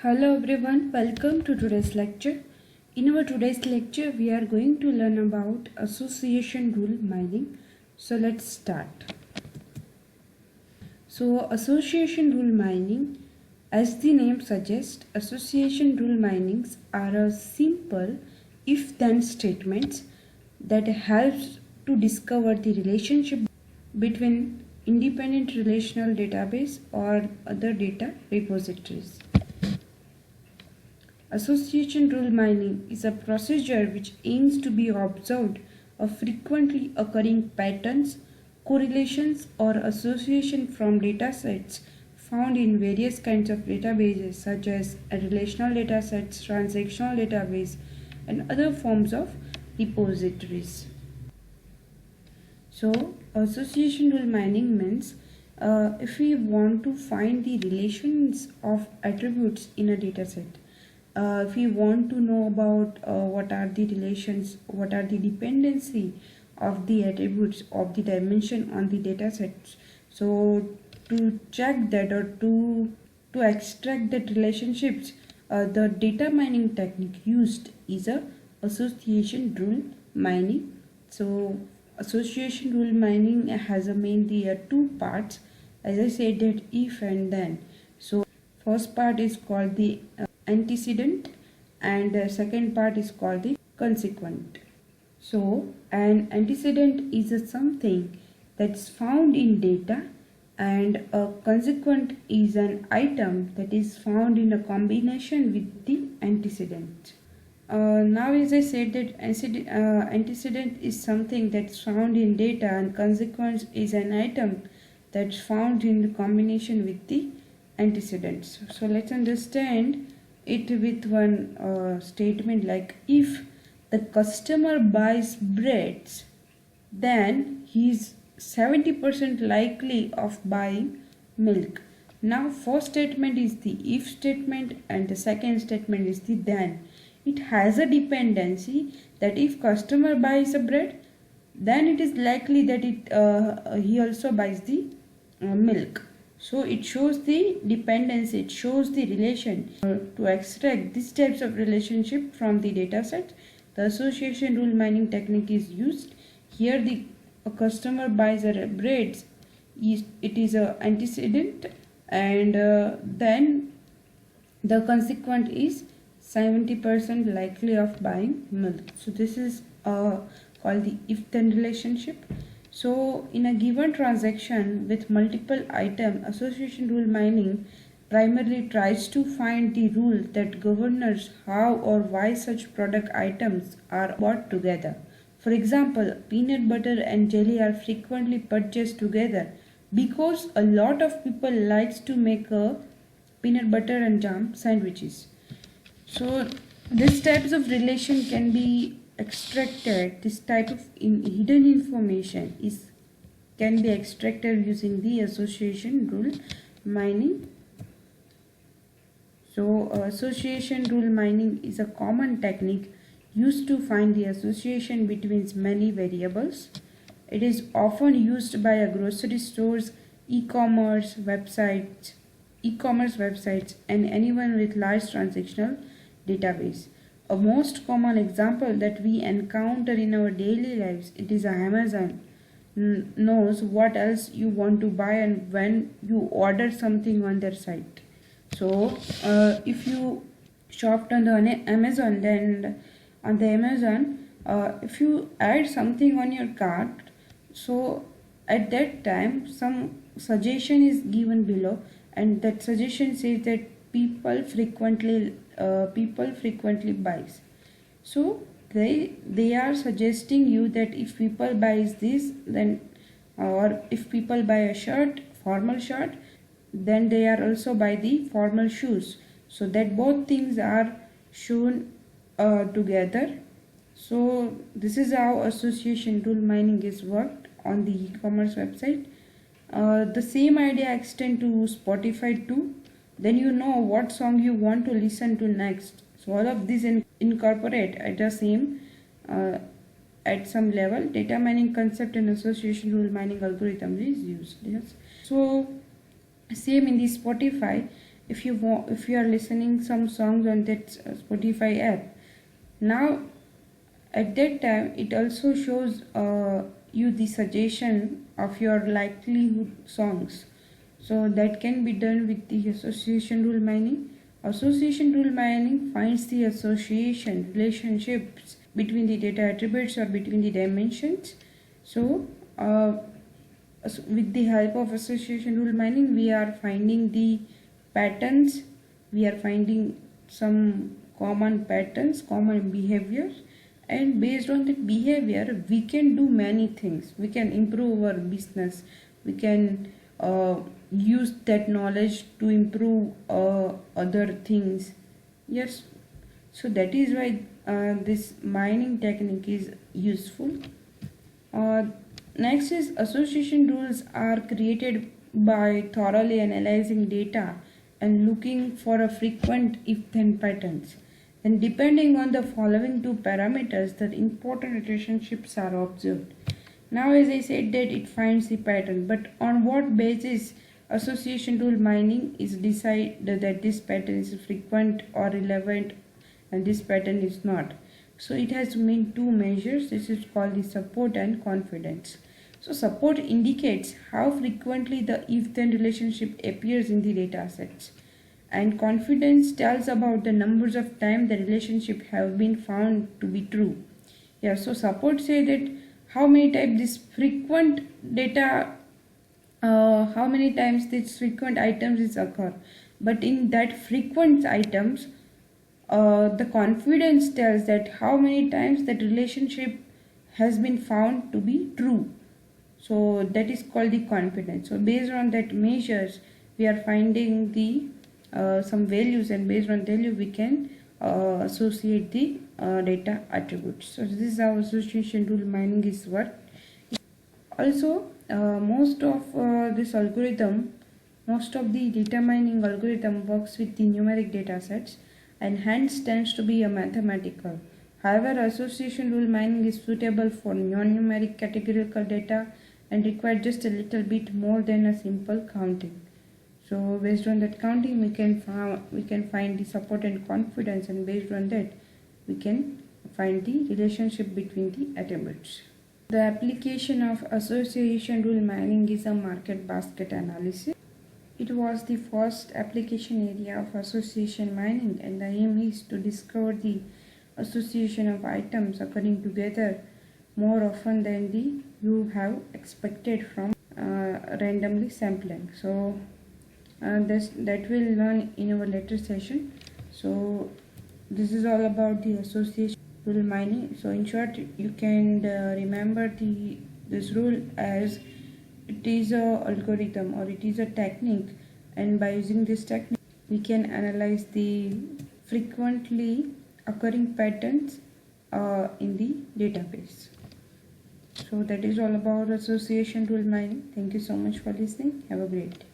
Hello everyone, welcome to today's lecture. In our today's lecture, we are going to learn about association rule mining. So let's start. So association rule mining, as the name suggests, association rule minings are a simple if-then statements that helps to discover the relationship between independent relational database or other data repositories. Association rule mining is a procedure which aims to be observed of frequently occurring patterns, correlations, or association from datasets found in various kinds of databases such as relational datasets, transactional database, and other forms of repositories. So, association rule mining means if we want to find the relations of attributes in a dataset. If we want to know about what are the relations, what are the dependency of the attributes of the dimension on the data sets. So to check that or to extract that relationships, the data mining technique used is a association rule mining. So association rule mining has mainly two parts, as I said, that if and then. So first part is called the antecedent and the second part is called the consequent. So an antecedent is something that's found in data and a consequent is an item that is found in a combination with the antecedent. Now as I said that antecedent is something that's found in data and consequence is an item that's found in the combination with the antecedents. So let's understand it with one statement like, if the customer buys breads, then he is 70% likely of buying milk. Now first statement is the if statement and the second statement is the then. It has a dependency that if customer buys a bread, then it is likely that he also buys the milk. So it shows the dependency, it shows the relation. To extract these types of relationship from the data set, the association rule mining technique is used. Here a customer buys a bread, it is an antecedent, and then the consequent is 70% likely of buying milk. So this is called the if-then relationship. So in a given transaction with multiple item, association rule mining primarily tries to find the rule that governs how or why such product items are bought together. For example, peanut butter and jelly are frequently purchased together because a lot of people likes to make a peanut butter and jam sandwiches. So these types of relation can be extracted. This type of hidden information can be extracted using the association rule mining. So association rule mining is a common technique used to find the association between many variables. It is often used by a grocery stores, e-commerce websites, and anyone with large transactional database. A most common example that we encounter in our daily lives, it is Amazon knows what else you want to buy and when you order something on their site. So if you shopped on the Amazon, then on the Amazon, if you add something on your cart, so at that time some suggestion is given below, and that suggestion says that people frequently buys. So they are suggesting you that if people buys this, then or if people buy a shirt, formal shirt, then they are also buy the formal shoes. So that both things are shown together. So this is how association rule mining is worked on the e-commerce website. The same idea extend to Spotify too. Then you know what song you want to listen to next. So all of these incorporate at the same at some level. Data mining concept and association rule mining algorithm is used. Yes. So same in the Spotify, if you are listening some songs on that Spotify app, now at that time it also shows you the suggestion of your likelihood songs. So that can be done with the association rule mining. Association rule mining finds the association relationships between the data attributes or between the dimensions. So with the help of association rule mining, we are finding the patterns, we are finding some common patterns, common behaviors, and based on that behavior we can do many things. We can improve our business, we can use that knowledge to improve other things. Yes, so that is why this mining technique is useful. Next is association rules are created by thoroughly analyzing data and looking for a frequent if-then patterns. And depending on the following two parameters, the important relationships are observed. Now, as I said that it finds the pattern, but on what basis association rule mining is decided that this pattern is frequent or relevant and this pattern is not. So it has to mean two measures. This is called the support and confidence. So support indicates how frequently the if-then relationship appears in the data sets, and confidence tells about the numbers of times the relationship have been found to be true. Yeah, so support say that how many times this frequent data, how many times these frequent items is occur, but in that frequent items, the confidence tells that how many times that relationship has been found to be true. So that is called the confidence. So based on that measures, we are finding the some values, and based on value we can associate the data attributes. So this is how association rule mining is worked. Also, most of the data mining algorithm works with the numeric data sets and hence tends to be a mathematical. However, association rule mining is suitable for non-numeric categorical data and requires just a little bit more than a simple counting. So based on that counting, we can find the support and confidence, and based on that we can find the relationship between the attributes. The application of association rule mining is a market basket analysis. It was the first application area of association mining, and the aim is to discover the association of items occurring together more often than you have expected from randomly sampling. So that we'll learn in our later session. So this is all about the association rule mining. So in short, you can remember this rule as it is a algorithm or it is a technique, and by using this technique we can analyze the frequently occurring patterns in the database. So that is all about association rule mining. Thank you so much for listening. Have a great day.